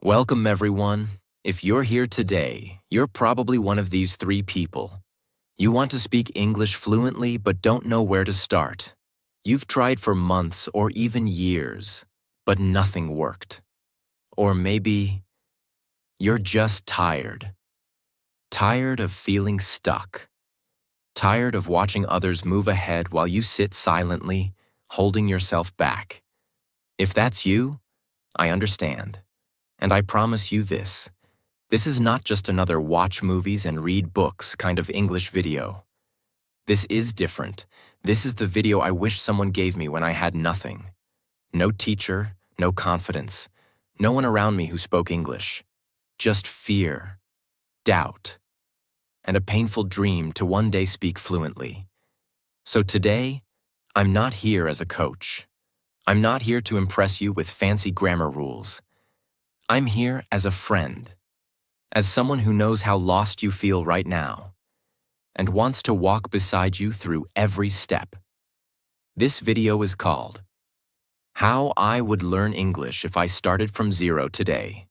Welcome, everyone. If you're here today, you're probably one of these three people. You want to speak English fluently but don't know where to start. You've tried for months or even years, but nothing worked. Or maybe you're just tired. Tired of feeling stuck. Tired of watching others move ahead while you sit silently, holding yourself back. If that's you, I understand. And I promise you this is not just another watch movies and read books kind of English video. This is different. This is the video I wish someone gave me when I had nothing. No teacher, no confidence, no one around me who spoke English. Just fear, doubt, and a painful dream to one day speak fluently. So today, I'm not here as a coach. I'm not here to impress you with fancy grammar rules. I'm here as a friend, as someone who knows how lost you feel right now, and wants to walk beside you through every step. This video is called, How I Would Learn English If I Started from Zero Today.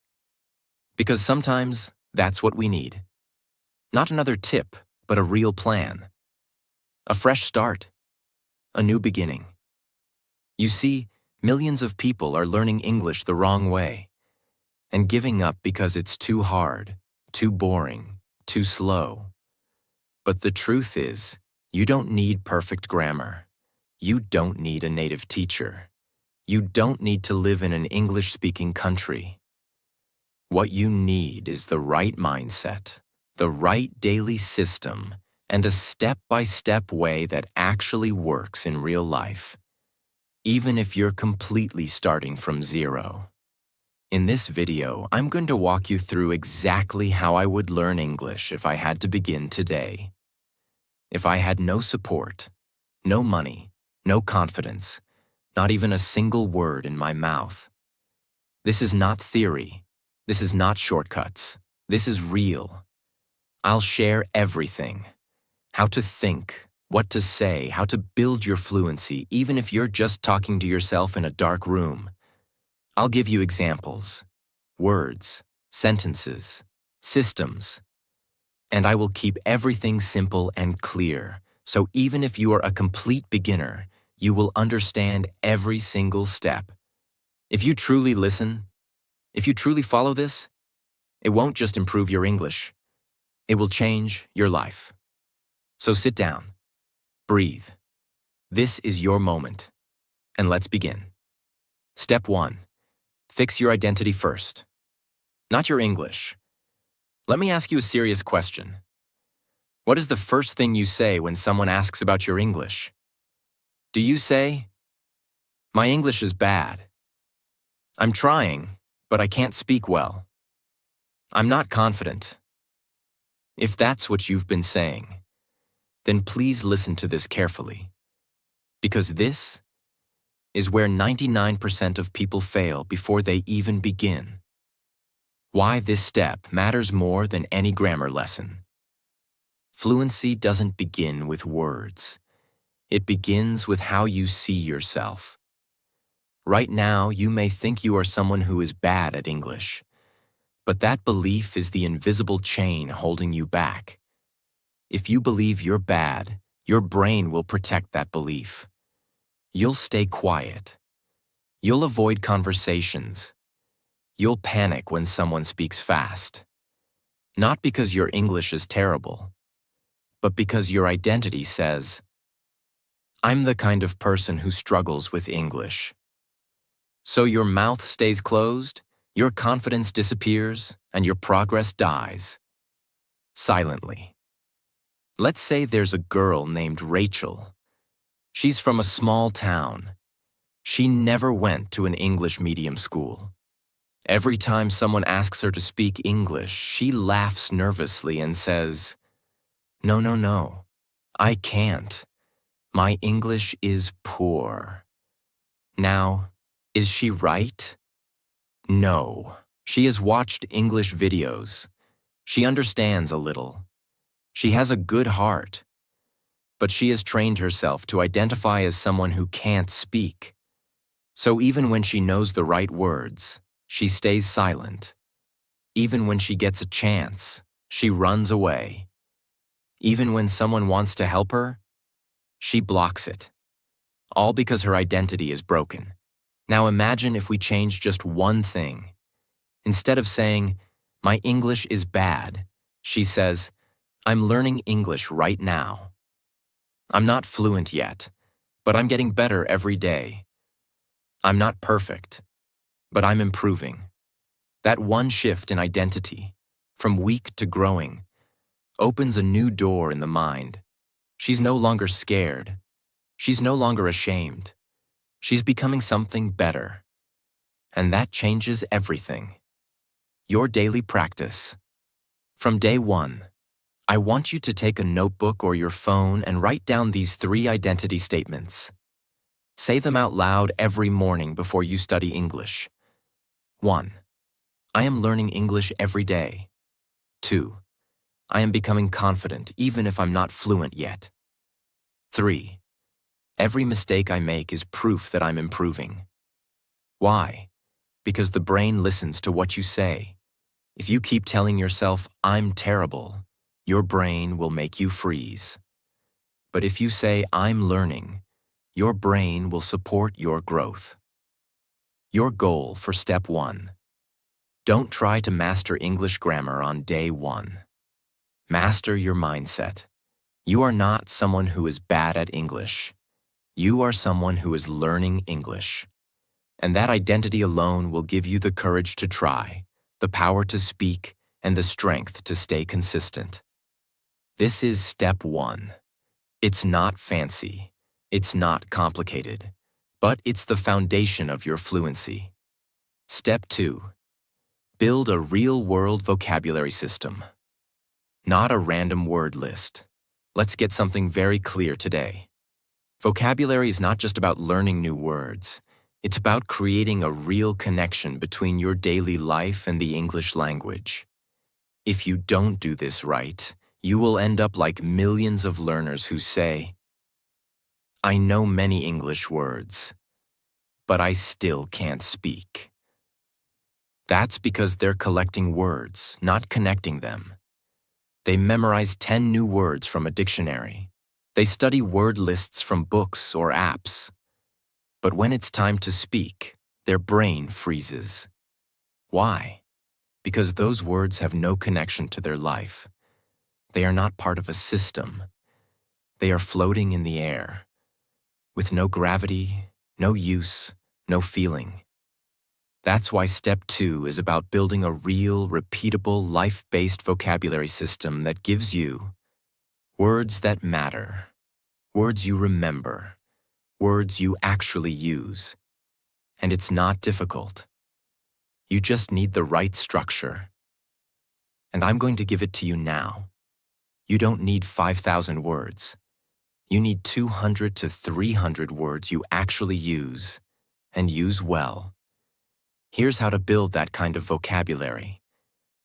Because sometimes that's what we need. Not another tip, but a real plan. A fresh start. A new beginning. You see, millions of people are learning English the wrong way and giving up because it's too hard, too boring, too slow. But the truth is, you don't need perfect grammar. You don't need a native teacher. You don't need to live in an English-speaking country. What you need is the right mindset, the right daily system, and a step-by-step way that actually works in real life, even if you're completely starting from zero. In this video, I'm going to walk you through exactly how I would learn English if I had to begin today. If I had no support, no money, no confidence, not even a single word in my mouth. This is not theory. This is not shortcuts. This is real. I'll share everything. How to think, what to say, how to build your fluency, even if you're just talking to yourself in a dark room. I'll give you examples, words, sentences, systems, and I will keep everything simple and clear, so even if you are a complete beginner, you will understand every single step. If you truly listen, if you truly follow this, it won't just improve your English, it will change your life. So sit down, breathe. This is your moment, and let's begin. Step 1. Fix your identity first. Not your English. Let me ask you a serious question. What is the first thing you say when someone asks about your English? Do you say, "My English is bad. I'm trying, but I can't speak well. I'm not confident"? If that's what you've been saying, then please listen to this carefully. Because this is where 99% of people fail before they even begin. Why this step matters more than any grammar lesson. Fluency doesn't begin with words. It begins with how you see yourself. Right now, you may think you are someone who is bad at English, but that belief is the invisible chain holding you back. If you believe you're bad, your brain will protect that belief. You'll stay quiet. You'll avoid conversations. You'll panic when someone speaks fast. Not because your English is terrible, but because your identity says, "I'm the kind of person who struggles with English." So your mouth stays closed, your confidence disappears, and your progress dies. Silently. Let's say there's a girl named Rachel. She's from a small town. She never went to an English medium school. Every time someone asks her to speak English, she laughs nervously and says, No, I can't. My English is poor." Now, is she right? No. She has watched English videos. She understands a little. She has a good heart. But she has trained herself to identify as someone who can't speak. So even when she knows the right words, she stays silent, Even when she gets a chance, she runs away. Even when someone wants to help her, she blocks it. All because her identity is broken. Now imagine if we change just one thing. Instead of saying, "My English is bad," she says, "I'm learning English right now. I'm not fluent yet, but I'm getting better every day. I'm not perfect, but I'm improving." That one shift in identity, from weak to growing, opens a new door in the mind. She's no longer scared. She's no longer ashamed. She's becoming something better. And that changes everything. Your daily practice. From day one, I want you to take a notebook or your phone and write down these 3 identity statements. Say them out loud every morning before you study English. 1. I am learning English every day. 2. I am becoming confident even if I'm not fluent yet. 3. Every mistake I make is proof that I'm improving. Why? Because the brain listens to what you say. If you keep telling yourself, "I'm terrible," your brain will make you freeze. But if you say, "I'm learning," your brain will support your growth. Your goal for step 1. Don't try to master English grammar on day 1. Master your mindset. You are not someone who is bad at English. You are someone who is learning English. And that identity alone will give you the courage to try, the power to speak, and the strength to stay consistent. This is step 1. It's not fancy. It's not complicated. But it's the foundation of your fluency. Step 2. Build a real-world vocabulary system. Not a random word list. Let's get something very clear today. Vocabulary is not just about learning new words. It's about creating a real connection between your daily life and the English language. If you don't do this right, you will end up like millions of learners who say, "I know many English words, but I still can't speak." That's because they're collecting words, not connecting them. They memorize 10 new words from a dictionary. They study word lists from books or apps. But when it's time to speak, their brain freezes. Why? Because those words have no connection to their life. They are not part of a system. They are floating in the air, with no gravity, no use, no feeling. That's why step 2 is about building a real, repeatable, life-based vocabulary system that gives you words that matter, words you remember, words you actually use. And it's not difficult. You just need the right structure. And I'm going to give it to you now. You don't need 5,000 words. You need 200 to 300 words you actually use, and use well. Here's how to build that kind of vocabulary.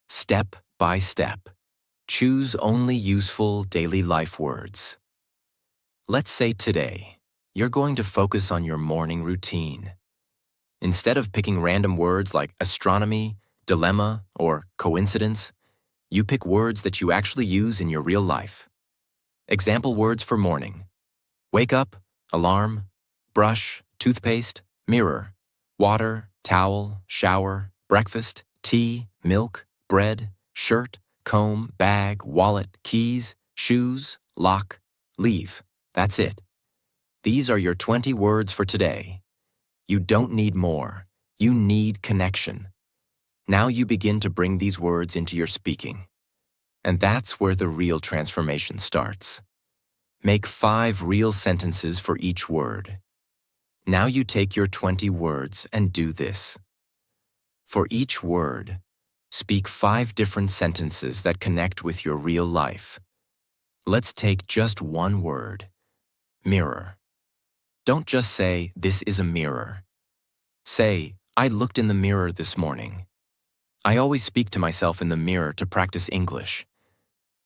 Step by step. Choose only useful daily life words. Let's say today, you're going to focus on your morning routine. Instead of picking random words like astronomy, dilemma, or coincidence, you pick words that you actually use in your real life. Example words for morning: wake up, alarm, brush, toothpaste, mirror, water, towel, shower, breakfast, tea, milk, bread, shirt, comb, bag, wallet, keys, shoes, lock, leave. That's it. These are your 20 words for today. You don't need more. You need connection. Now you begin to bring these words into your speaking. And that's where the real transformation starts. Make 5 real sentences for each word. Now you take your 20 words and do this. For each word, speak 5 different sentences that connect with your real life. Let's take just one word: mirror. Don't just say, "This is a mirror." Say, "I looked in the mirror this morning." I always speak to myself in the mirror to practice English.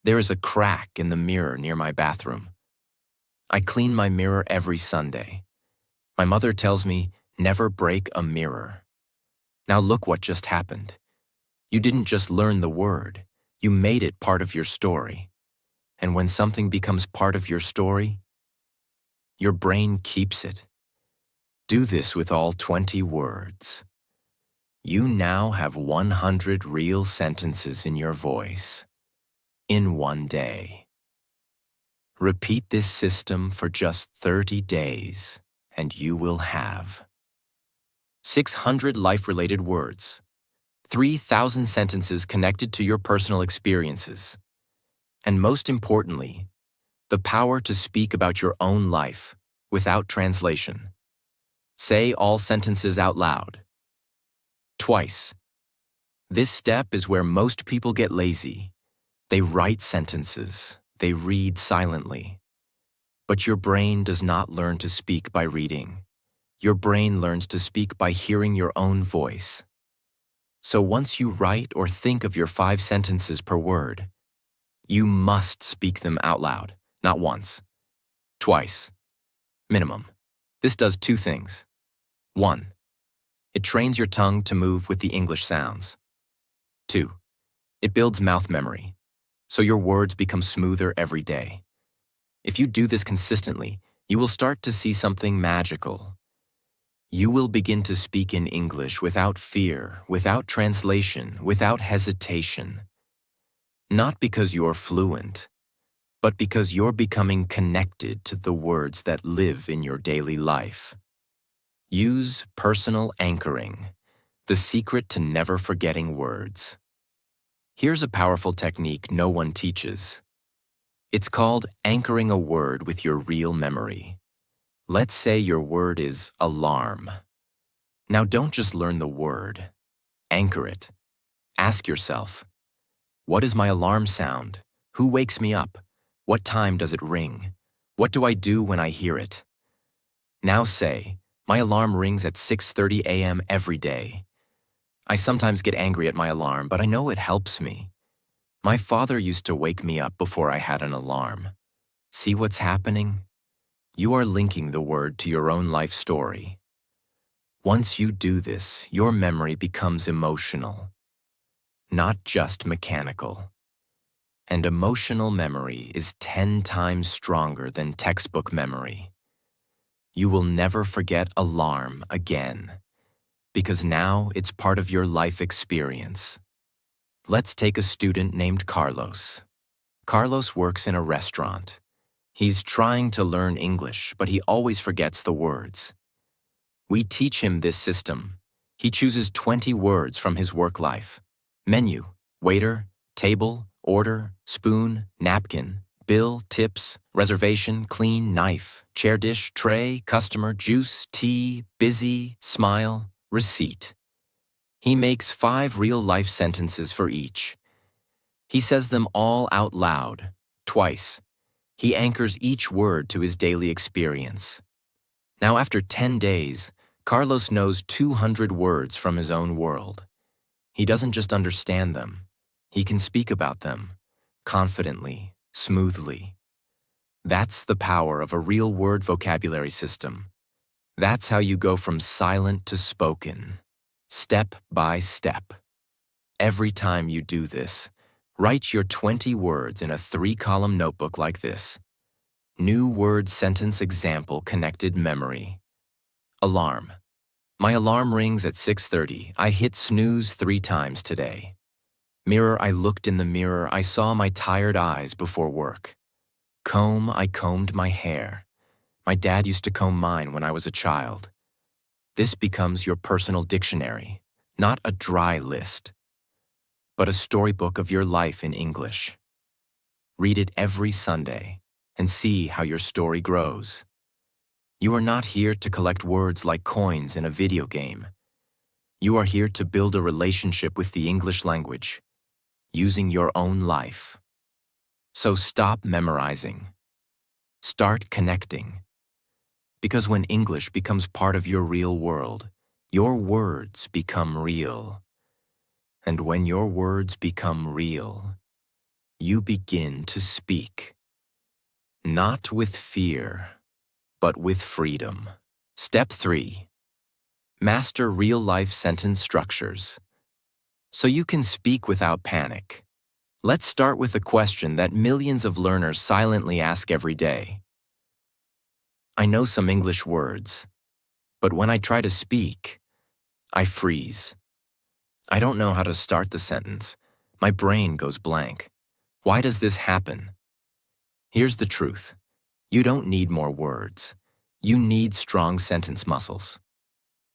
There is a crack in the mirror near my bathroom. I clean my mirror every Sunday. My mother tells me, never break a mirror. Now look what just happened. You didn't just learn the word, you made it part of your story. And when something becomes part of your story, your brain keeps it. Do this with all 20 words. You now have 100 real sentences in your voice in one day. Repeat this system for just 30 days, and you will have 600 life-related words, 3,000 sentences connected to your personal experiences, and most importantly, the power to speak about your own life without translation. Say all sentences out loud. Twice. This step is where most people get lazy. They write sentences, they read silently. But your brain does not learn to speak by reading. Your brain learns to speak by hearing your own voice. So once you write or think of your 5 sentences per word, you must speak them out loud, not once, twice, minimum. This does 2 things. 1. It trains your tongue to move with the English sounds. 2. It builds mouth memory, so your words become smoother every day. If you do this consistently, you will start to see something magical. You will begin to speak in English without fear, without translation, without hesitation. Not because you're fluent, but because you're becoming connected to the words that live in your daily life. Use personal anchoring, the secret to never forgetting words. Here's a powerful technique no one teaches. It's called anchoring a word with your real memory. Let's say your word is alarm. Now don't just learn the word. Anchor it. Ask yourself, what is my alarm sound? Who wakes me up? What time does it ring? What do I do when I hear it? Now say, my alarm rings at 6:30 a.m. every day. I sometimes get angry at my alarm, but I know it helps me. My father used to wake me up before I had an alarm. See what's happening? You are linking the word to your own life story. Once you do this, your memory becomes emotional, not just mechanical. And emotional memory is 10 times stronger than textbook memory. You will never forget alarm again, because now it's part of your life experience. Let's take a student named Carlos. Carlos works in a restaurant. He's trying to learn English, but he always forgets the words. We teach him this system. He chooses 20 words from his work life. Menu, waiter, table, order, spoon, napkin, bill, tips, reservation, clean, knife, chair dish, tray, customer, juice, tea, busy, smile, receipt. He makes 5 real-life sentences for each. He says them all out loud, twice. He anchors each word to his daily experience. Now, after 10 days, Carlos knows 200 words from his own world. He doesn't just understand them. He can speak about them, confidently, smoothly. That's the power of a real word vocabulary system. That's how you go from silent to spoken, step by step. Every time you do this, write your 20 words in a 3-column notebook like this. New word sentence example connected memory. Alarm. My alarm rings at 6:30. I hit snooze 3 times today. Mirror, I looked in the mirror. I saw my tired eyes before work. Comb, I combed my hair. My dad used to comb mine when I was a child. This becomes your personal dictionary, not a dry list, but a storybook of your life in English. Read it every Sunday and see how your story grows. You are not here to collect words like coins in a video game. You are here to build a relationship with the English language, using your own life. So stop memorizing. Start connecting. Because when English becomes part of your real world, your words become real. And when your words become real, you begin to speak. Not with fear, but with freedom. Step 3. Master real-life sentence structures. so you can speak without panic. Let's start with a question that millions of learners silently ask every day. I know some English words, but when I try to speak, I freeze. I don't know how to start the sentence. My brain goes blank. Why does this happen? Here's the truth. You don't need more words. You need strong sentence muscles.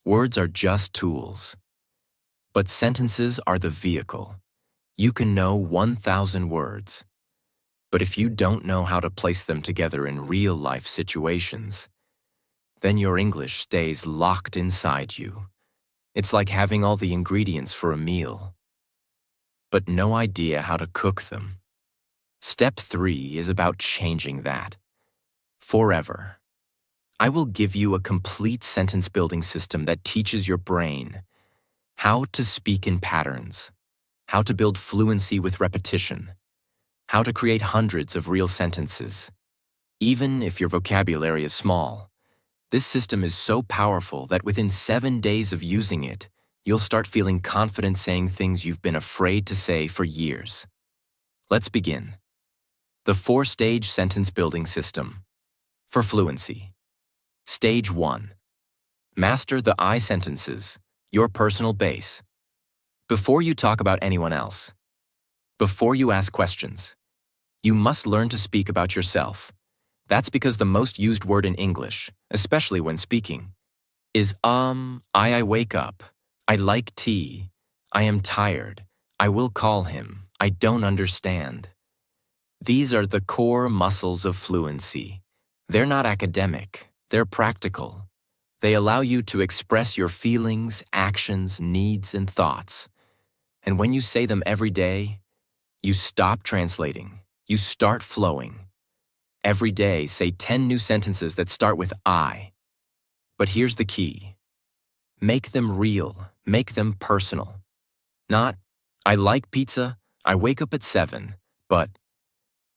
Words are just tools, but sentences are the vehicle. You can know 1,000 words, but if you don't know how to place them together in real-life situations, then your English stays locked inside you. It's like having all the ingredients for a meal, but no idea how to cook them. Step 3 is about changing that. Forever. I will give you a complete sentence-building system that teaches your brain how to speak in patterns, how to build fluency with repetition, how to create hundreds of real sentences. Even if your vocabulary is small, this system is so powerful that within 7 days of using it, you'll start feeling confident saying things you've been afraid to say for years. Let's begin. The 4-stage sentence building system for fluency. Stage 1. Master the I sentences, your personal base. Before you talk about anyone else, before you ask questions, you must learn to speak about yourself. That's because the most used word in English, especially when speaking, is I wake up, I like tea, I am tired, I will call him, I don't understand. These are the core muscles of fluency. They're not academic, they're practical. They allow you to express your feelings, actions, needs, and thoughts. And when you say them every day, you stop translating, you start flowing. Every day, say 10 new sentences that start with I. But here's the key. Make them real, make them personal. Not, I like pizza, I wake up at 7, but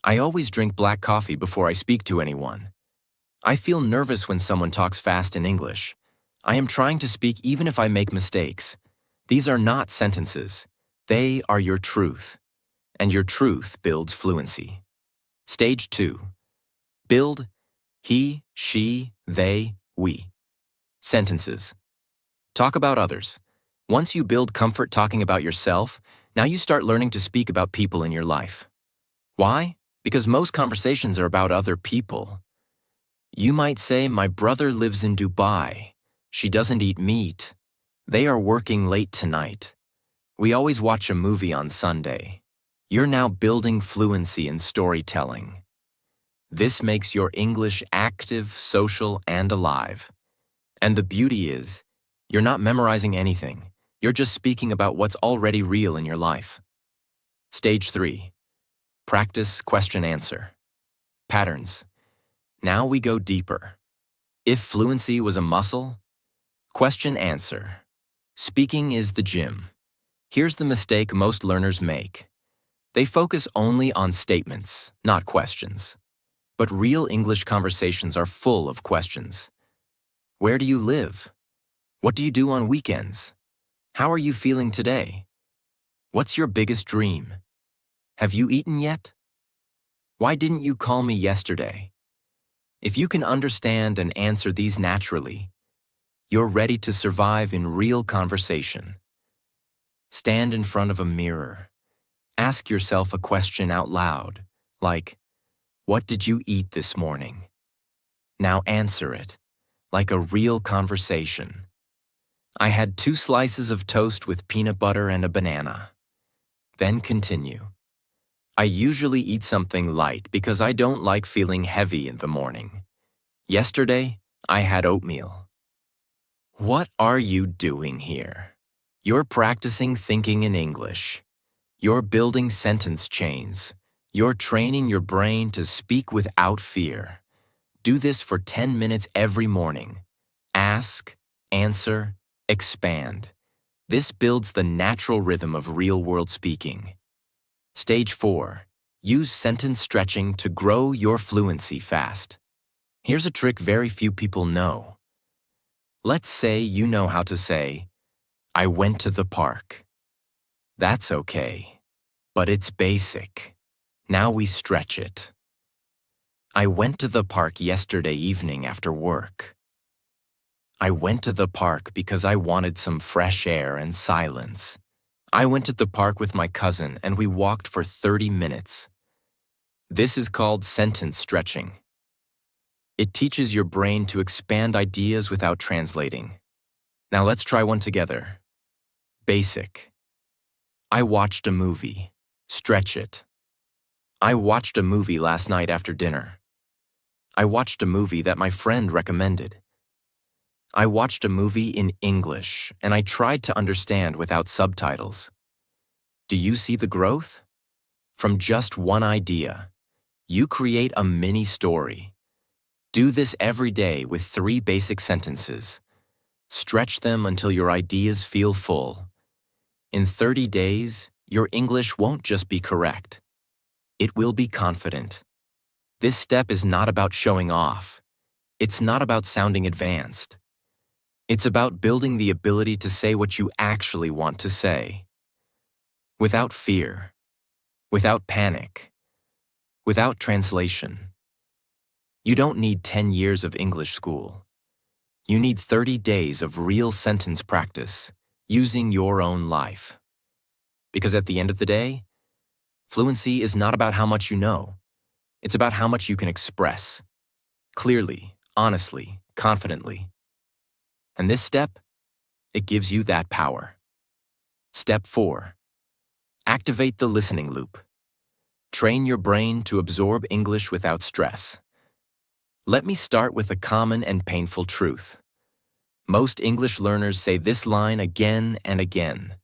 I always drink black coffee before I speak to anyone. I feel nervous when someone talks fast in English. I am trying to speak even if I make mistakes. These are not sentences. They are your truth. And your truth builds fluency. Stage 2. Build he, she, they, we. Sentences. Talk about others. Once you build comfort talking about yourself, now you start learning to speak about people in your life. Why? Because most conversations are about other people. You might say, my brother lives in Dubai. She doesn't eat meat. They are working late tonight. We always watch a movie on Sunday. You're now building fluency in storytelling. This makes your English active, social, and alive. And the beauty is, you're not memorizing anything. You're just speaking about what's already real in your life. Stage 3. Practice question-answer. Patterns. Now we go deeper. If fluency was a muscle, question-answer. Speaking is the gym. Here's the mistake most learners make. They focus only on statements, not questions. But real English conversations are full of questions. Where do you live? What do you do on weekends? How are you feeling today? What's your biggest dream? Have you eaten yet? Why didn't you call me yesterday? If you can understand and answer these naturally, you're ready to survive in real conversation. Stand in front of a mirror. Ask yourself a question out loud, like, what did you eat this morning? Now answer it, like a real conversation. I had 2 slices of toast with peanut butter and a banana. Then continue. I usually eat something light because I don't like feeling heavy in the morning. Yesterday, I had oatmeal. What are you doing here? You're practicing thinking in English. You're building sentence chains. You're training your brain to speak without fear. Do this for 10 minutes every morning. Ask, answer, expand. This builds the natural rhythm of real-world speaking. Stage 4. Use sentence stretching to grow your fluency fast. Here's a trick very few people know. Let's say you know how to say, I went to the park. That's okay, but it's basic. Now we stretch it. I went to the park yesterday evening after work. I went to the park because I wanted some fresh air and silence. I went to the park with my cousin and we walked for 30 minutes. This is called sentence stretching. It teaches your brain to expand ideas without translating. Now let's try one together. Basic. I watched a movie. Stretch it. I watched a movie last night after dinner. I watched a movie that my friend recommended. I watched a movie in English, and I tried to understand without subtitles. Do you see the growth? From just one idea, you create a mini story. Do this every day with 3 basic sentences. Stretch them until your ideas feel full. In 30 days, your English won't just be correct. It will be confident. This step is not about showing off. It's not about sounding advanced. It's about building the ability to say what you actually want to say. Without fear, without panic, without translation. You don't need 10 years of English school. You need 30 days of real sentence practice using your own life. Because at the end of the day, fluency is not about how much you know. It's about how much you can express. Clearly, honestly, confidently. And this step, it gives you that power. Step 4. Activate the listening loop. Train your brain to absorb English without stress. Let me start with a common and painful truth. Most English learners say this line again and again.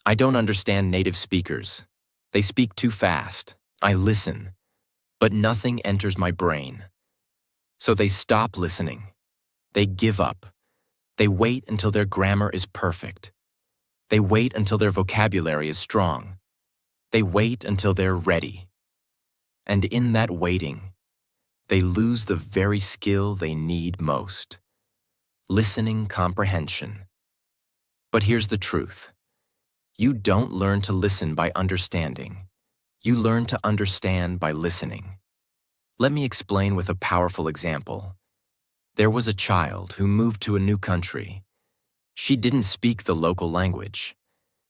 I don't understand native speakers. They speak too fast. I listen, but nothing enters my brain. So they stop listening. They give up. They wait until their grammar is perfect. They wait until their vocabulary is strong. They wait until they're ready. And in that waiting, they lose the very skill they need most: listening comprehension. But here's the truth. You don't learn to listen by understanding. You learn to understand by listening. Let me explain with a powerful example. There was a child who moved to a new country. She didn't speak the local language.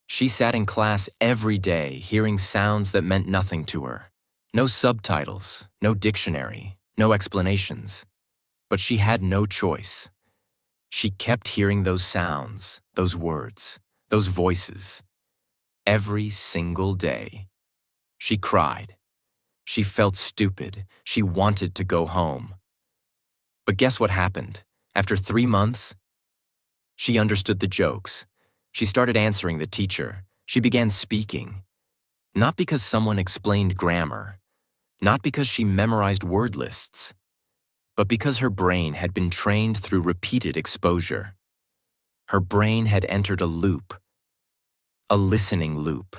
She sat in class every day hearing sounds that meant nothing to her. No subtitles, no dictionary, no explanations. But she had no choice. She kept hearing those sounds, those words, those voices, every single day. She cried. She felt stupid. She wanted to go home. But guess what happened? After 3 months, she understood the jokes. She started answering the teacher. She began speaking. Not because someone explained grammar, not because she memorized word lists, but because her brain had been trained through repeated exposure. Her brain had entered a loop, a listening loop.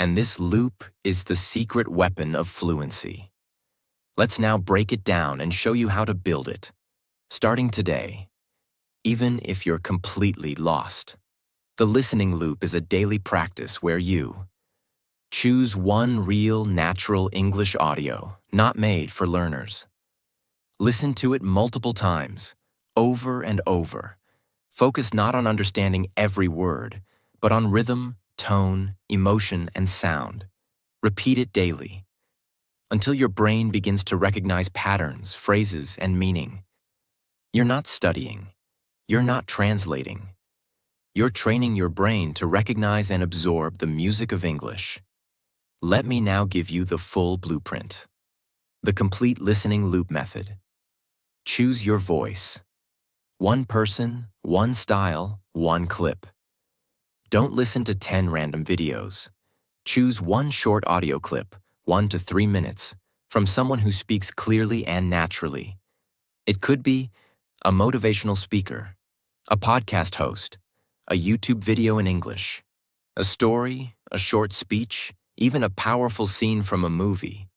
And this loop is the secret weapon of fluency. Let's now break it down and show you how to build it, starting today, even if you're completely lost. The listening loop is a daily practice where you choose one real, natural English audio, not made for learners. Listen to it multiple times, over and over. Focus not on understanding every word, but on rhythm, tone, emotion, and sound. Repeat it daily, until your brain begins to recognize patterns, phrases, and meaning. You're not studying. You're not translating. You're training your brain to recognize and absorb the music of English. Let me now give you the full blueprint. The complete listening loop method. Choose your voice. One person, one style, one clip. Don't listen to 10 random videos. Choose one short audio clip, 1 to 3 minutes, from someone who speaks clearly and naturally. It could be a motivational speaker, a podcast host, a YouTube video in English, a story, a short speech, even a powerful scene from a movie.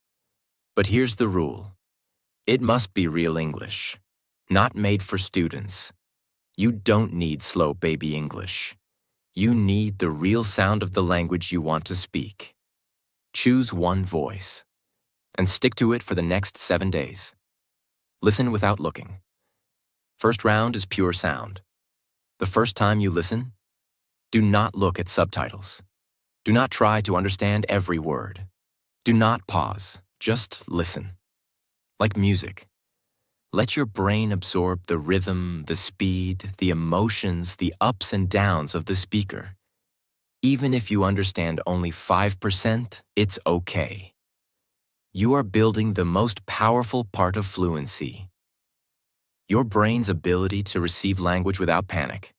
But here's the rule. It must be real English, not made for students. You don't need slow baby English. You need the real sound of the language you want to speak. Choose one voice and stick to it for the next 7 days. Listen without looking. First round is pure sound. The first time you listen, do not look at subtitles. Do not try to understand every word. Do not pause, just listen. Like music. Let your brain absorb the rhythm, the speed, the emotions, the ups and downs of the speaker. Even if you understand only 5%, it's okay. You are building the most powerful part of fluency. Your brain's ability to receive language without panic.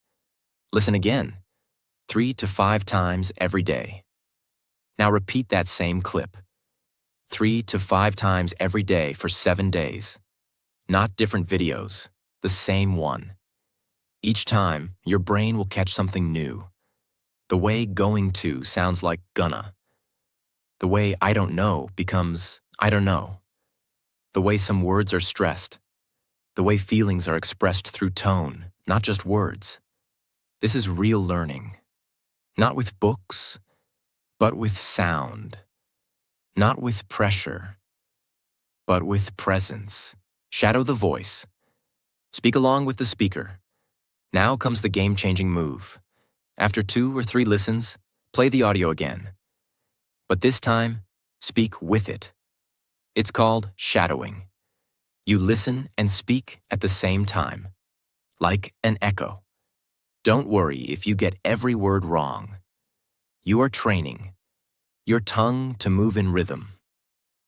Listen again, 3 to 5 times every day. Now repeat that same clip, 3 to 5 times every day for 7 days. Not different videos, the same one. Each time, your brain will catch something new. The way going to sounds like gonna. The way I don't know becomes I don't know. The way some words are stressed. The way feelings are expressed through tone, not just words. This is real learning. Not with books, but with sound. Not with pressure, but with presence. Shadow the voice. Speak along with the speaker. Now comes the game-changing move. After 2 or 3 listens, play the audio again. But this time, speak with it. It's called shadowing. You listen and speak at the same time, like an echo. Don't worry if you get every word wrong. You are training. Your tongue to move in rhythm.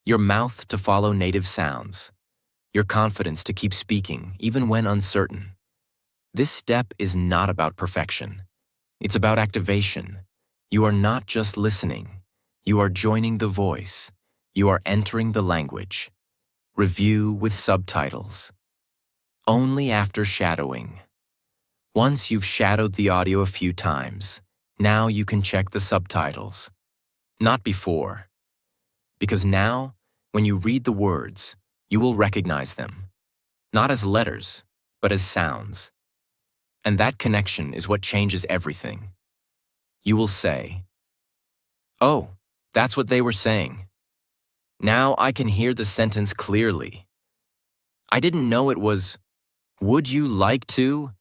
Your mouth to follow native sounds. Your confidence to keep speaking, even when uncertain. This step is not about perfection. It's about activation. You are not just listening. You are joining the voice. You are entering the language. Review with subtitles. Only after shadowing. Once you've shadowed the audio a few times, now you can check the subtitles. Not before. Because now, when you read the words, you will recognize them, not as letters, but as sounds. And that connection is what changes everything. You will say, "Oh, that's what they were saying. Now I can hear the sentence clearly. I didn't know it was, would you like to?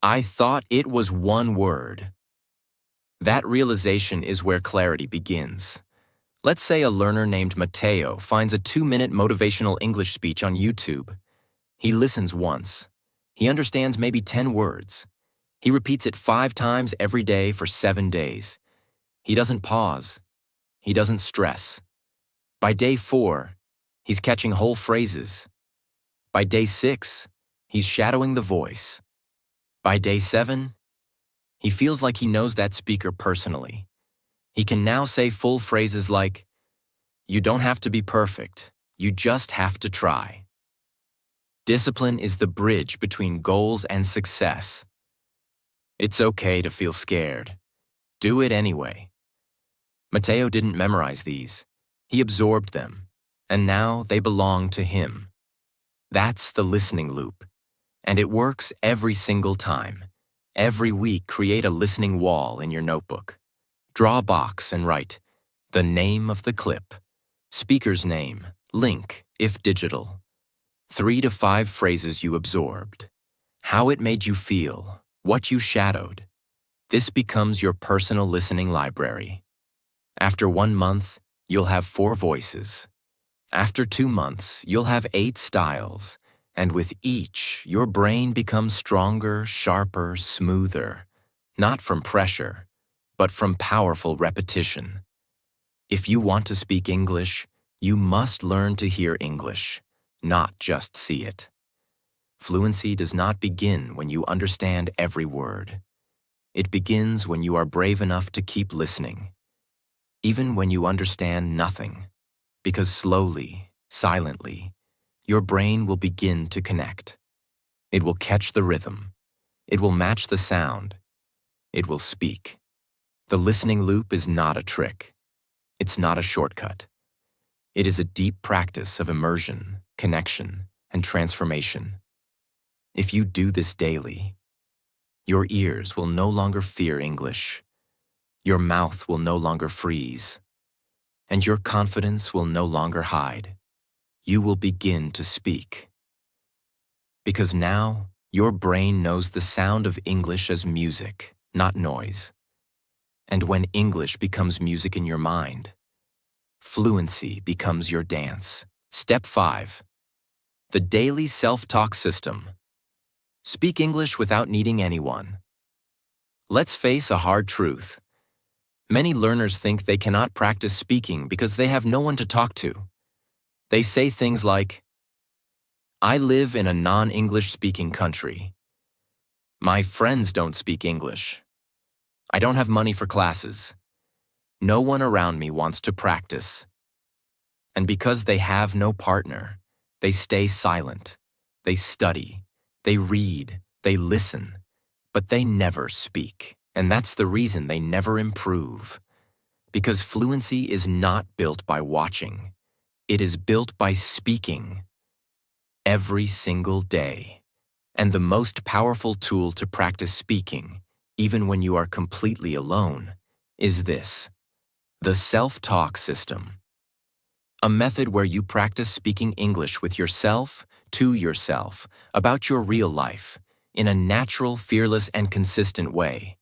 I thought it was one word." That realization is where clarity begins. Let's say a learner named Mateo finds a 2-minute motivational English speech on YouTube. He listens once. He understands maybe 10 words. He repeats it 5 times every day for 7 days. He doesn't pause. He doesn't stress. By day 4, he's catching whole phrases. By day 6, he's shadowing the voice. By day 7, he feels like he knows that speaker personally. He can now say full phrases like, "You don't have to be perfect. You just have to try." Discipline is the bridge between goals and success. It's okay to feel scared. Do it anyway. Mateo didn't memorize these. He absorbed them, and now they belong to him. That's the listening loop, and it works every single time. Every week, create a listening wall in your notebook. Draw a box and write the name of the clip, speaker's name, link, if digital, 3 to 5 phrases you absorbed, how it made you feel, what you shadowed. This becomes your personal listening library. After 1 month, you'll have 4 voices. After 2 months, you'll have 8 styles, and with each, your brain becomes stronger, sharper, smoother, not from pressure, but from powerful repetition. If you want to speak English, you must learn to hear English, not just see it. Fluency does not begin when you understand every word. It begins when you are brave enough to keep listening, even when you understand nothing, because slowly, silently, your brain will begin to connect. It will catch the rhythm. It will match the sound. It will speak. The listening loop is not a trick. It's not a shortcut. It is a deep practice of immersion, connection, and transformation. If you do this daily, your ears will no longer fear English. Your mouth will no longer freeze, and your confidence will no longer hide. You will begin to speak. Because now, your brain knows the sound of English as music, not noise. And when English becomes music in your mind, fluency becomes your dance. Step 5. The daily self-talk system. Speak English without needing anyone. Let's face a hard truth. Many learners think they cannot practice speaking because they have no one to talk to. They say things like, "I live in a non-English speaking country. My friends don't speak English. I don't have money for classes. No one around me wants to practice." And because they have no partner, they stay silent. They study. They read. They listen. But they never speak. And that's the reason they never improve. Because fluency is not built by watching. It is built by speaking. Every single day. And the most powerful tool to practice speaking, even when you are completely alone, is this: the self-talk system. A method where you practice speaking English with yourself, to yourself, about your real life, in a natural, fearless, and consistent way.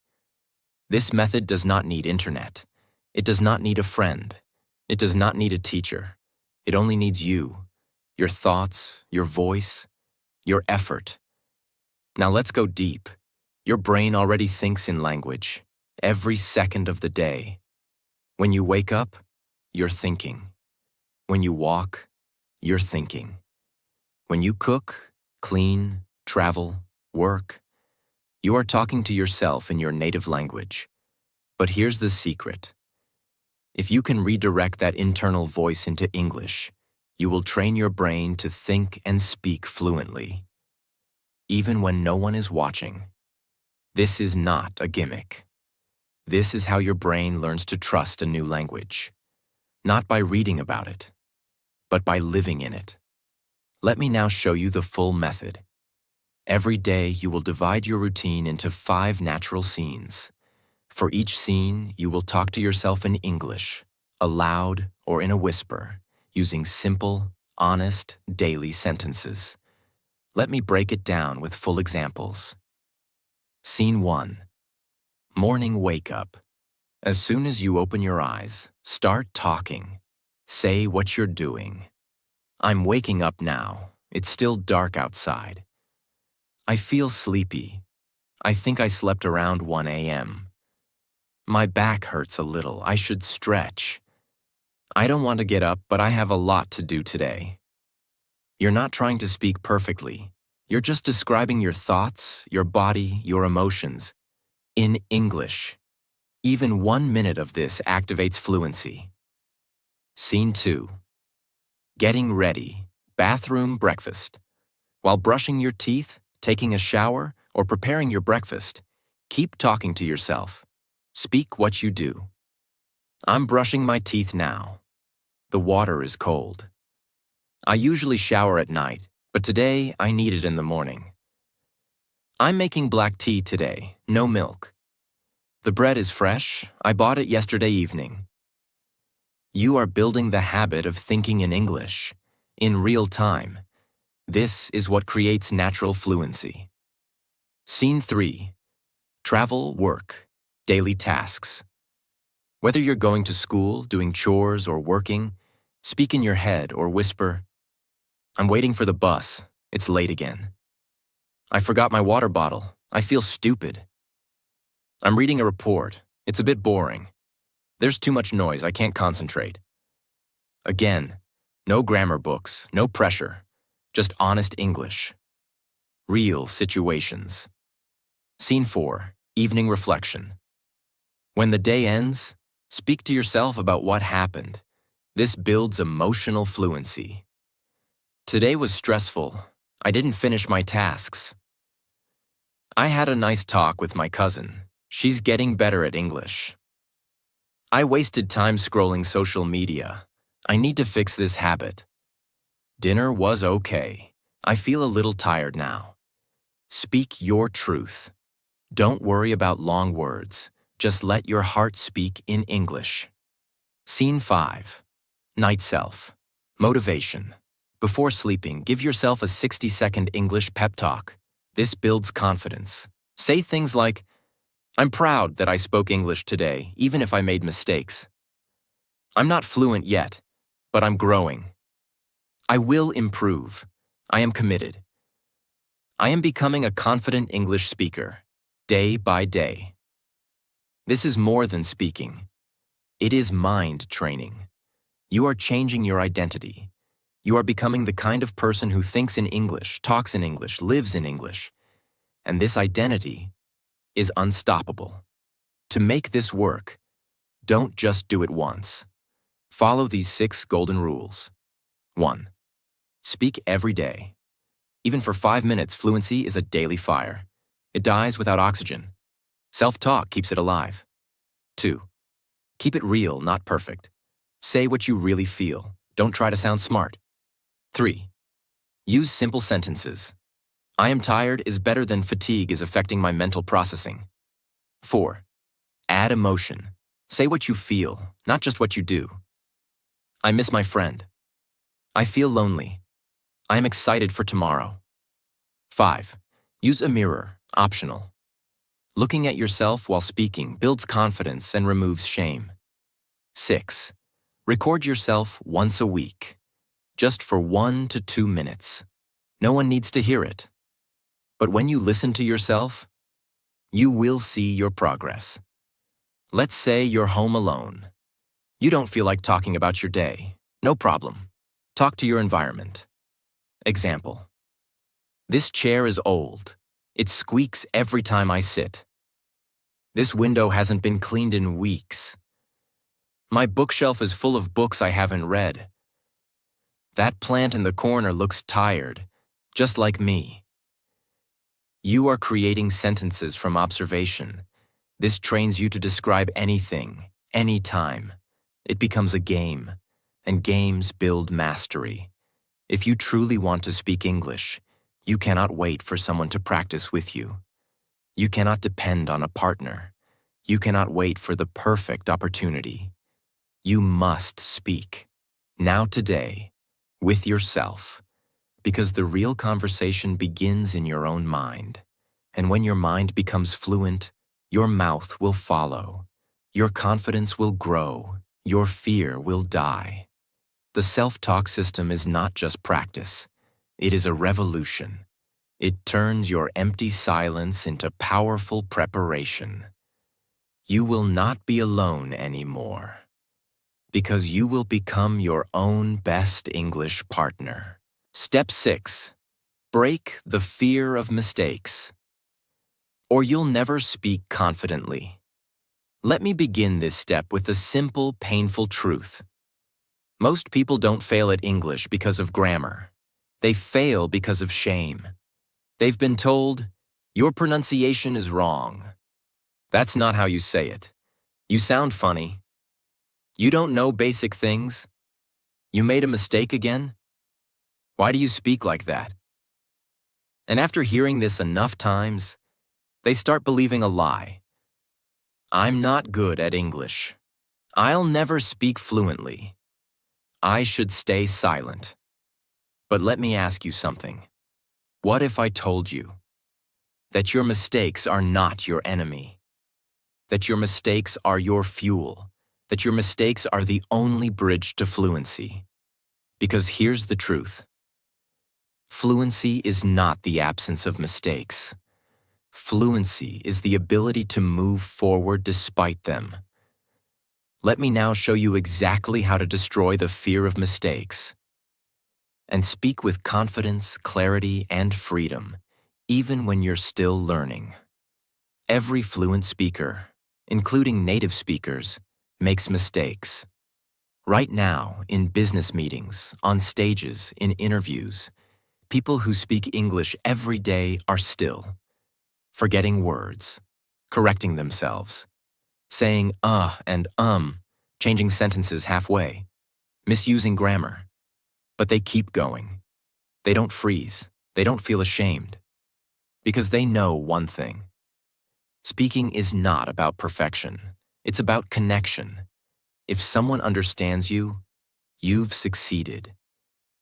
This method does not need internet. It does not need a friend. It does not need a teacher. It only needs you, your thoughts, your voice, your effort. Now let's go deep. Your brain already thinks in language, every second of the day. When you wake up, you're thinking. When you walk, you're thinking. When you cook, clean, travel, work, you are talking to yourself in your native language. But here's the secret. If you can redirect that internal voice into English, you will train your brain to think and speak fluently, even when no one is watching. This is not a gimmick. This is how your brain learns to trust a new language, not by reading about it, but by living in it. Let me now show you the full method. Every day, you will divide your routine into 5 natural scenes. For each scene, you will talk to yourself in English, aloud or in a whisper, using simple, honest, daily sentences. Let me break it down with full examples. Scene 1. Morning wake-up. As soon as you open your eyes, start talking. Say what you're doing. I'm waking up now. It's still dark outside. I feel sleepy. I think I slept around 1 a.m. My back hurts a little. I should stretch. I don't want to get up, but I have a lot to do today. You're not trying to speak perfectly. You're just describing your thoughts, your body, your emotions in English. Even 1 minute of this activates fluency. Scene 2. Getting ready. Bathroom breakfast. While brushing your teeth, taking a shower, or preparing your breakfast, keep talking to yourself. Speak what you do. I'm brushing my teeth now. The water is cold. I usually shower at night, but today I need it in the morning. I'm making black tea today, no milk. The bread is fresh. I bought it yesterday evening. You are building the habit of thinking in English, in real time. This is what creates natural fluency. Scene 3. Travel, work, daily tasks. Whether you're going to school, doing chores, or working, speak in your head or whisper, "I'm waiting for the bus. It's late again. I forgot my water bottle. I feel stupid. I'm reading a report. It's a bit boring. There's too much noise. I can't concentrate." Again, no grammar books, no pressure, just honest English. Real situations. Scene 4. Evening reflection. When the day ends, speak to yourself about what happened. This builds emotional fluency. Today was stressful. I didn't finish my tasks. I had a nice talk with my cousin. She's getting better at English. I wasted time scrolling social media. I need to fix this habit. Dinner was okay. I feel a little tired now. Speak your truth. Don't worry about long words. Just let your heart speak in English. Scene 5. Night Self. Motivation. Before sleeping, give yourself a 60-second English pep talk. This builds confidence. Say things like, "I'm proud that I spoke English today, even if I made mistakes. I'm not fluent yet, but I'm growing. I will improve. I am committed. I am becoming a confident English speaker, day by day." This is more than speaking. It is mind training. You are changing your identity. You are becoming the kind of person who thinks in English, talks in English, lives in English. And this identity is unstoppable. To make this work, don't just do it once. Follow these 6 golden rules. 1. Speak every day. Even for 5 minutes, fluency is a daily fire. It dies without oxygen. Self-talk keeps it alive. 2. Keep it real, not perfect. Say what you really feel. Don't try to sound smart. 3. Use simple sentences. I am tired is better than fatigue is affecting my mental processing. 4. Add emotion. Say what you feel, not just what you do. I miss my friend. I feel lonely. I am excited for tomorrow. 5. Use a mirror, optional. Looking at yourself while speaking builds confidence and removes shame. 6. Record yourself once a week, just for 1 to 2 minutes. No one needs to hear it. But when you listen to yourself, you will see your progress. Let's say you're home alone. You don't feel like talking about your day. No problem. Talk to your environment. Example. This chair is old. It squeaks every time I sit. This window hasn't been cleaned in weeks. My bookshelf is full of books I haven't read. That plant in the corner looks tired, just like me. You are creating sentences from observation. This trains you to describe anything, anytime. It becomes a game, and games build mastery. If you truly want to speak English, you cannot wait for someone to practice with you. You cannot depend on a partner. You cannot wait for the perfect opportunity. You must speak, now today, with yourself, because the real conversation begins in your own mind. And when your mind becomes fluent, your mouth will follow. Your confidence will grow. Your fear will die. The self-talk system is not just practice. It is a revolution. It turns your empty silence into powerful preparation. You will not be alone anymore, because you will become your own best English partner. Step 6. Break the fear of mistakes, or you'll never speak confidently. Let me begin this step with a simple, painful truth. Most people don't fail at English because of grammar. They fail because of shame. They've been told, "Your pronunciation is wrong." That's not how you say it. You sound funny. You don't know basic things. You made a mistake again? Why do you speak like that? And after hearing this enough times, they start believing a lie. I'm not good at English. I'll never speak fluently. I should stay silent. But let me ask you something. What if I told you that your mistakes are not your enemy? That your mistakes are your fuel? That your mistakes are the only bridge to fluency? Because here's the truth. Fluency is not the absence of mistakes. Fluency is the ability to move forward despite them. Let me now show you exactly how to destroy the fear of mistakes and speak with confidence, clarity, and freedom, even when you're still learning. Every fluent speaker, including native speakers, makes mistakes. Right now, in business meetings, on stages, in interviews, people who speak English every day are still forgetting words, correcting themselves, saying and changing sentences halfway, misusing grammar. But they keep going. They don't freeze. They don't feel ashamed. Because they know one thing. Speaking is not about perfection. It's about connection. If someone understands you, you've succeeded.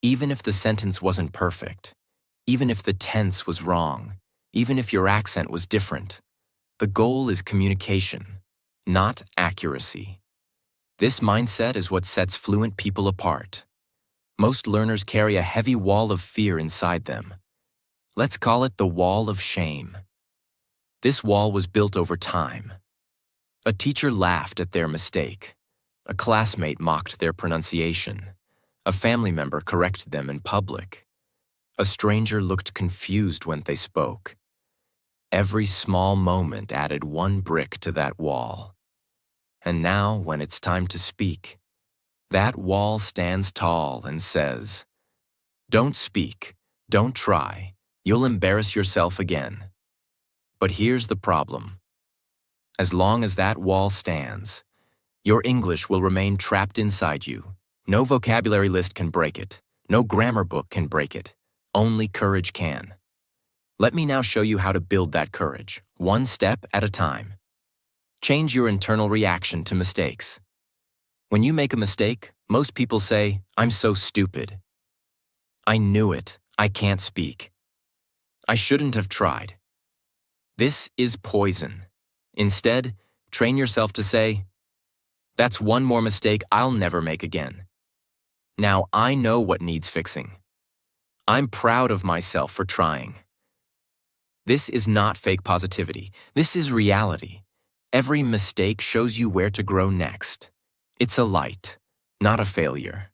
Even if the sentence wasn't perfect, even if the tense was wrong, even if your accent was different, the goal is communication, not accuracy. This mindset is what sets fluent people apart. Most learners carry a heavy wall of fear inside them. Let's call it the wall of shame. This wall was built over time. A teacher laughed at their mistake. A classmate mocked their pronunciation. A family member corrected them in public. A stranger looked confused when they spoke. Every small moment added one brick to that wall. And now, when it's time to speak, that wall stands tall and says, "Don't speak, don't try, you'll embarrass yourself again." But here's the problem. As long as that wall stands, your English will remain trapped inside you. No vocabulary list can break it. No grammar book can break it. Only courage can. Let me now show you how to build that courage, one step at a time. Change your internal reaction to mistakes. When you make a mistake, most people say, "I'm so stupid." "I knew it. I can't speak." "I shouldn't have tried." This is poison. Instead, train yourself to say, "That's one more mistake I'll never make again. Now I know what needs fixing. I'm proud of myself for trying." This is not fake positivity. This is reality. Every mistake shows you where to grow next. It's a light, not a failure.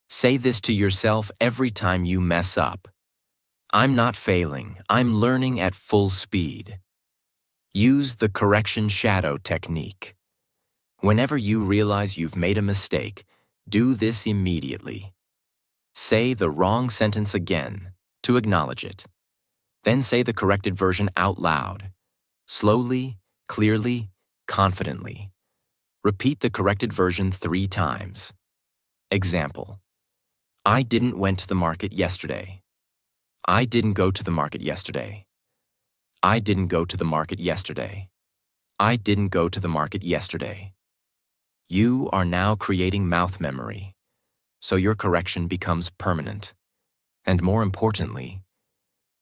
Say this to yourself every time you mess up. "I'm not failing. I'm learning at full speed." Use the correction shadow technique. Whenever you realize you've made a mistake, do this immediately. Say the wrong sentence again to acknowledge it. Then say the corrected version out loud. Slowly, clearly, confidently. Repeat the corrected version 3 times. Example: "I didn't went to the market yesterday." "I didn't go to the market yesterday." "I didn't go to the market yesterday." "I didn't go to the market yesterday." You are now creating mouth memory, so your correction becomes permanent. And more importantly,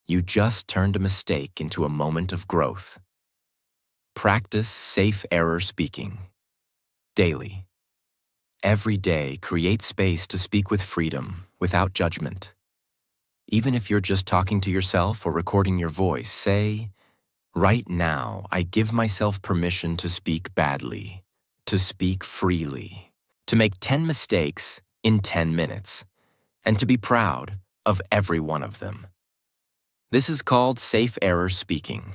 you just turned a mistake into a moment of growth. Practice safe error speaking. Daily. Every day, create space to speak with freedom, without judgment. Even if you're just talking to yourself or recording your voice, say, "Right now, I give myself permission to speak badly, to speak freely, to make 10 mistakes in 10 minutes, and to be proud of every one of them." This is called safe error speaking,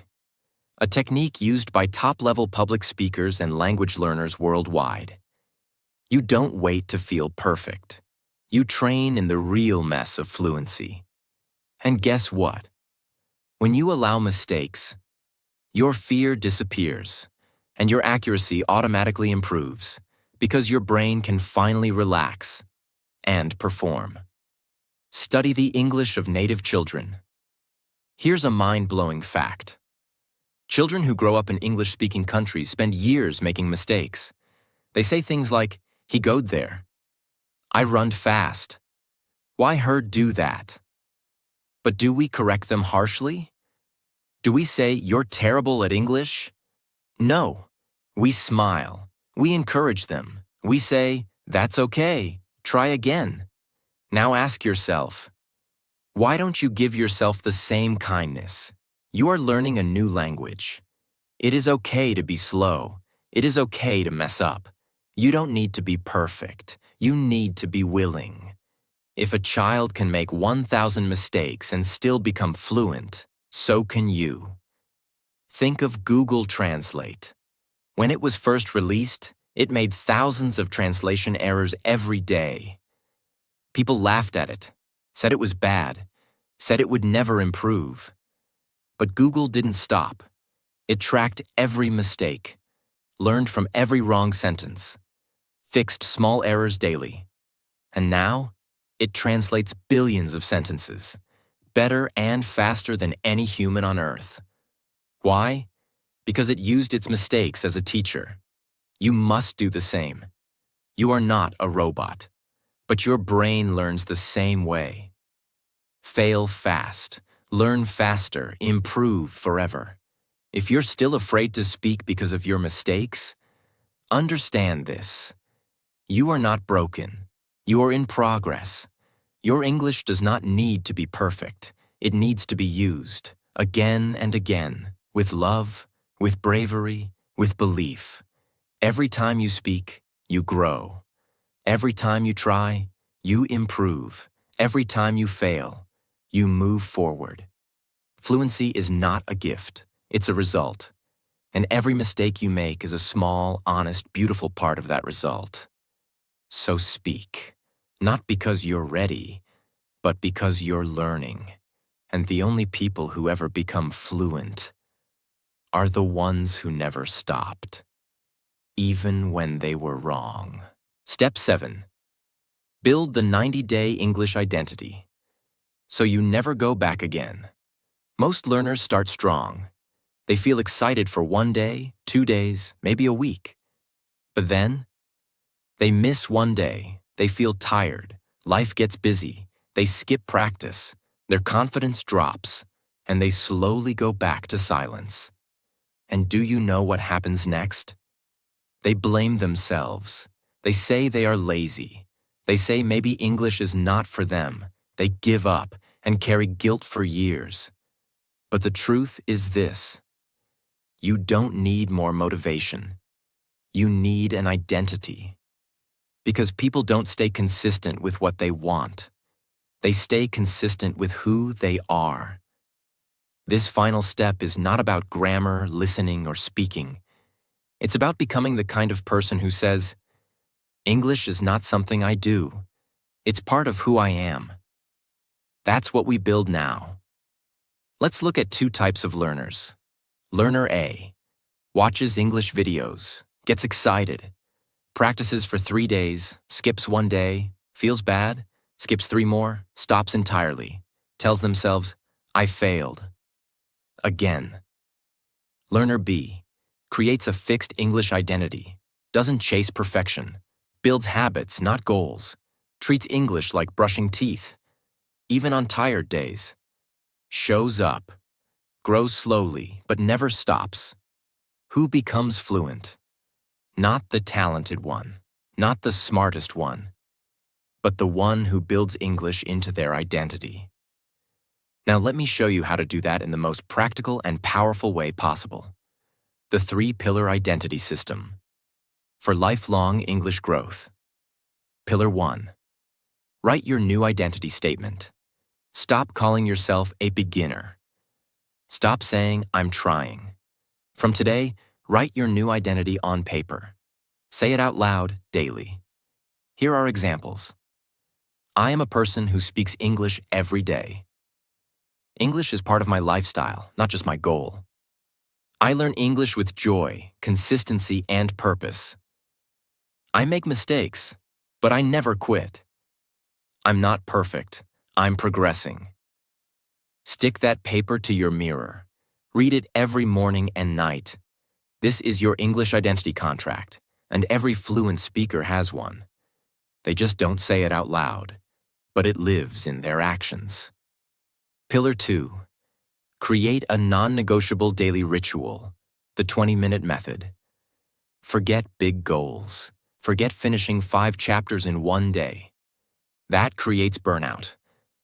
a technique used by top-level public speakers and language learners worldwide. You don't wait to feel perfect. You train in the real mess of fluency. And guess what? When you allow mistakes, your fear disappears, and your accuracy automatically improves, because your brain can finally relax and perform. Study the English of native children. Here's a mind-blowing fact. Children who grow up in English-speaking countries spend years making mistakes. They say things like, "He goed there." "I run fast." "Why her do that?" But do we correct them harshly? Do we say, "You're terrible at English"? No. We smile. We encourage them. We say, "That's okay. Try again." Now ask yourself, why don't you give yourself the same kindness? You are learning a new language. It is okay to be slow. It is okay to mess up. You don't need to be perfect. You need to be willing. If a child can make 1,000 mistakes and still become fluent, so can you. Think of Google Translate. When it was first released, it made thousands of translation errors every day. People laughed at it, said it was bad, said it would never improve. But Google didn't stop. It tracked every mistake, learned from every wrong sentence, fixed small errors daily. And now, it translates billions of sentences, better and faster than any human on Earth. Why? because it used its mistakes as a teacher. You must do the same. You are not a robot, but your brain learns the same way. Fail fast, learn faster, improve forever. If you're still afraid to speak because of your mistakes, understand this. You are not broken. You are in progress. Your English does not need to be perfect. It needs to be used, again and again, with love, with bravery, with belief. Every time you speak, you grow. Every time you try, you improve. Every time you fail, you move forward. Fluency is not a gift. It's a result. And every mistake you make is a small, honest, beautiful part of that result. So speak, not because you're ready, but because you're learning. And the only people who ever become fluent are the ones who never stopped, even when they were wrong. Step 7. Build the 90-day English identity, so you never go back again. Most learners start strong. They feel excited for 1 day, 2 days, maybe a week. But then, they miss 1 day, they feel tired, life gets busy, they skip practice, their confidence drops, and they slowly go back to silence. And do you know what happens next? They blame themselves. They say they are lazy. They say maybe English is not for them. They give up and carry guilt for years. But the truth is this: you don't need more motivation. You need an identity. Because people don't stay consistent with what they want. They stay consistent with who they are. This final step is not about grammar, listening, or speaking. It's about becoming the kind of person who says, English is not something I do. It's part of who I am. That's what we build now. Let's look at 2 types of learners. Learner A watches English videos, gets excited, practices for 3 days, skips 1 day, feels bad, skips 3 more, stops entirely, tells themselves, I failed. Again. Learner B creates a fixed English identity, doesn't chase perfection, builds habits, not goals, treats English like brushing teeth, even on tired days, shows up, grows slowly, but never stops. Who becomes fluent? Not the talented one, not the smartest one, but the one who builds English into their identity. Now let me show you how to do that in the most practical and powerful way possible. The 3-pillar identity system. For lifelong English growth. Pillar 1. Write your new identity statement. Stop calling yourself a beginner. Stop saying, I'm trying. From today, write your new identity on paper. Say it out loud daily. Here are examples. I am a person who speaks English every day. English is part of my lifestyle, not just my goal. I learn English with joy, consistency, and purpose. I make mistakes, but I never quit. I'm not perfect. I'm progressing. Stick that paper to your mirror. Read it every morning and night. This is your English identity contract, and every fluent speaker has one. They just don't say it out loud, but it lives in their actions. Pillar 2. Create a non-negotiable daily ritual, the 20-minute method. Forget big goals. Forget finishing 5 chapters in 1 day. That creates burnout,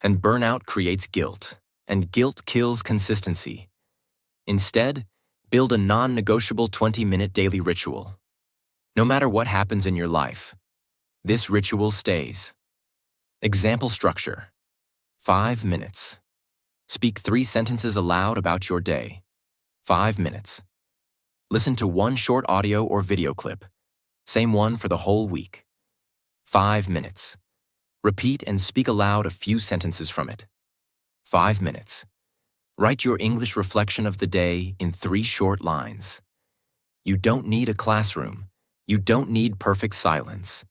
and burnout creates guilt, and guilt kills consistency. Instead, build a non-negotiable 20-minute daily ritual. No matter what happens in your life, this ritual stays. Example structure. 5 minutes. Speak 3 sentences aloud about your day. 5 minutes. Listen to 1 short audio or video clip. Same one for the whole week. 5 minutes. Repeat and speak aloud a few sentences from it. 5 minutes. Write your English reflection of the day in 3 short lines. You don't need a classroom. You don't need perfect silence.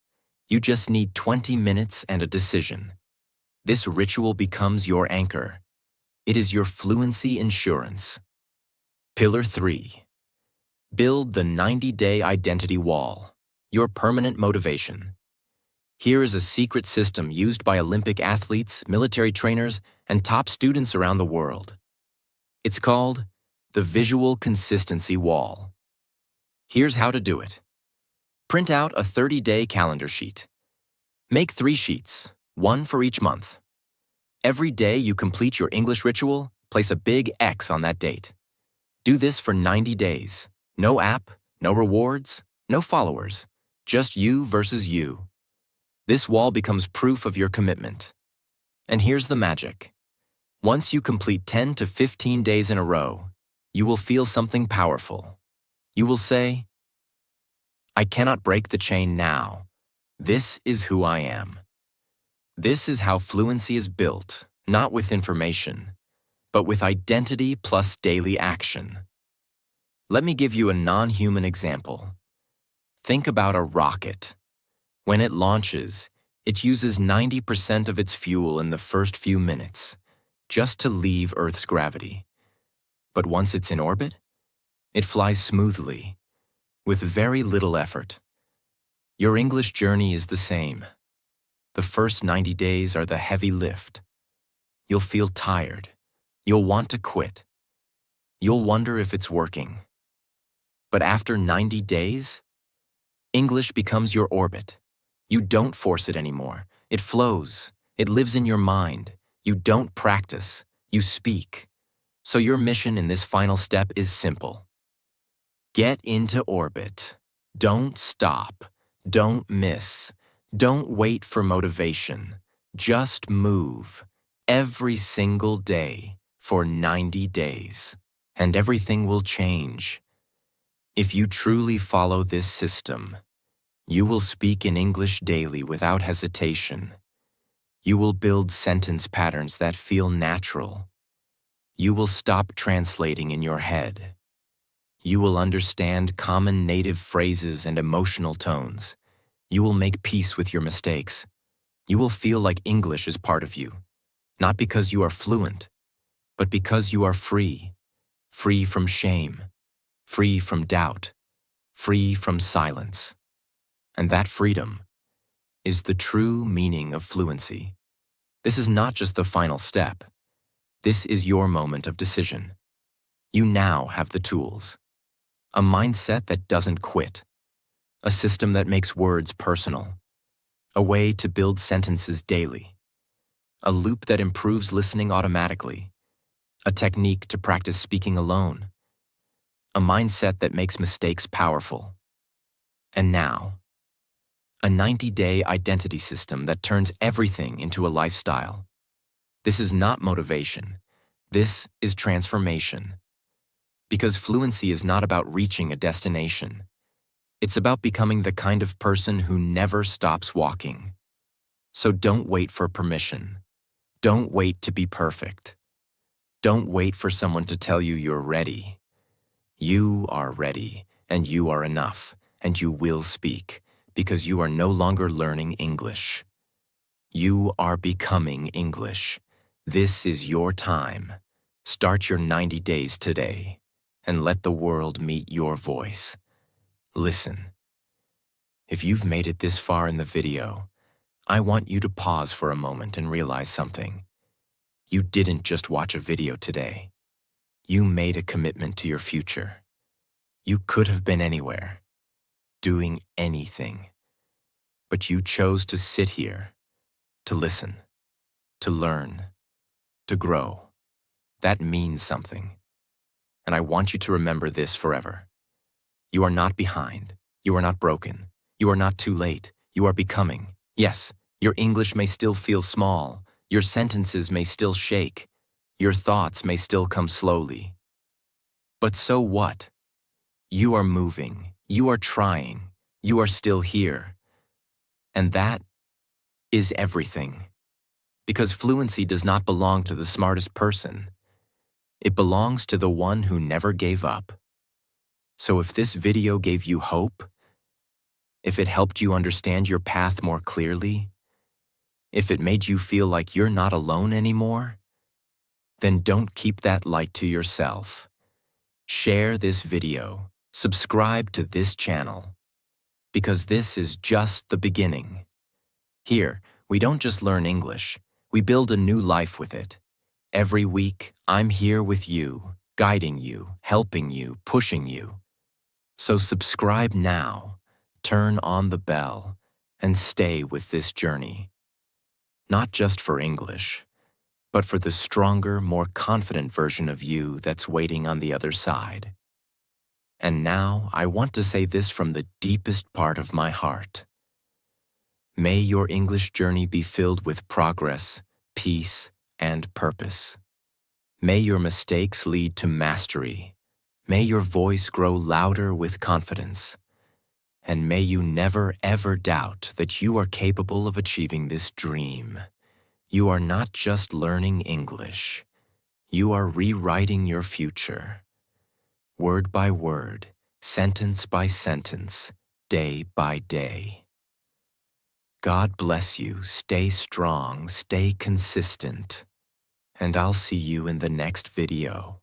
You just need 20 minutes and a decision. This ritual becomes your anchor. It is your fluency insurance. Pillar 3. Build the 90-day identity wall, your permanent motivation. Here is a secret system used by Olympic athletes, military trainers, and top students around the world. It's called the Visual Consistency Wall. Here's how to do it. Print out a 30-day calendar sheet. Make 3 sheets, 1 for each month. Every day you complete your English ritual, place a big X on that date. Do this for 90 days. No app, no rewards, no followers, just you versus you. This wall becomes proof of your commitment. And here's the magic. Once you complete 10 to 15 days in a row, you will feel something powerful. You will say, I cannot break the chain now. This is who I am. This is how fluency is built, not with information, but with identity plus daily action. Let me give you a non-human example. Think about a rocket. When it launches, it uses 90% of its fuel in the first few minutes, just to leave Earth's gravity. But once it's in orbit, it flies smoothly, with very little effort. Your English journey is the same. The first 90 days are the heavy lift. You'll feel tired. You'll want to quit. You'll wonder if it's working. But after 90 days, English becomes your orbit. You don't force it anymore. It flows. It lives in your mind. You don't practice. You speak. So your mission in this final step is simple. Get into orbit. Don't stop. Don't miss. Don't wait for motivation. Just move every single day for 90 days, and everything will change. If you truly follow this system, you will speak in English daily without hesitation. You will build sentence patterns that feel natural. You will stop translating in your head. You will understand common native phrases and emotional tones. You will make peace with your mistakes. You will feel like English is part of you, not because you are fluent, but because you are free. Free from shame, free from doubt, free from silence. And that freedom is the true meaning of fluency. This is not just the final step. This is your moment of decision. You now have the tools. A mindset that doesn't quit. A system that makes words personal. A way to build sentences daily. A loop that improves listening automatically. A technique to practice speaking alone. A mindset that makes mistakes powerful. And now, a 90-day identity system that turns everything into a lifestyle. This is not motivation. This is transformation. Because fluency is not about reaching a destination. It's about becoming the kind of person who never stops walking. So don't wait for permission. Don't wait to be perfect. Don't wait for someone to tell you you're ready. You are ready, and you are enough, and you will speak, because you are no longer learning English. You are becoming English. This is your time. Start your 90 days today, and let the world meet your voice. Listen. If you've made it this far in the video, I want you to pause for a moment and realize something. You didn't just watch a video today. You made a commitment to your future. You could have been anywhere, doing anything. But you chose to sit here, to listen, to learn, to grow. That means something. And I want you to remember this forever. You are not behind. You are not broken. You are not too late. You are becoming. Yes, your English may still feel small. Your sentences may still shake. Your thoughts may still come slowly. But so what? You are moving. You are trying. You are still here. And that is everything. Because fluency does not belong to the smartest person. It belongs to the one who never gave up. So if this video gave you hope, if it helped you understand your path more clearly, if it made you feel like you're not alone anymore, then don't keep that light to yourself. Share this video, subscribe to this channel, because this is just the beginning. Here, we don't just learn English, we build a new life with it. Every week, I'm here with you, guiding you, helping you, pushing you. So subscribe now, turn on the bell, and stay with this journey. Not just for English, but for the stronger, more confident version of you that's waiting on the other side. And now, I want to say this from the deepest part of my heart. May your English journey be filled with progress, peace, and purpose. May your mistakes lead to mastery. May your voice grow louder with confidence. And may you never ever doubt that you are capable of achieving this dream. You are not just learning English. You are rewriting your future. Word by word, sentence by sentence, day by day. God bless you. Stay strong, stay consistent. And I'll see you in the next video.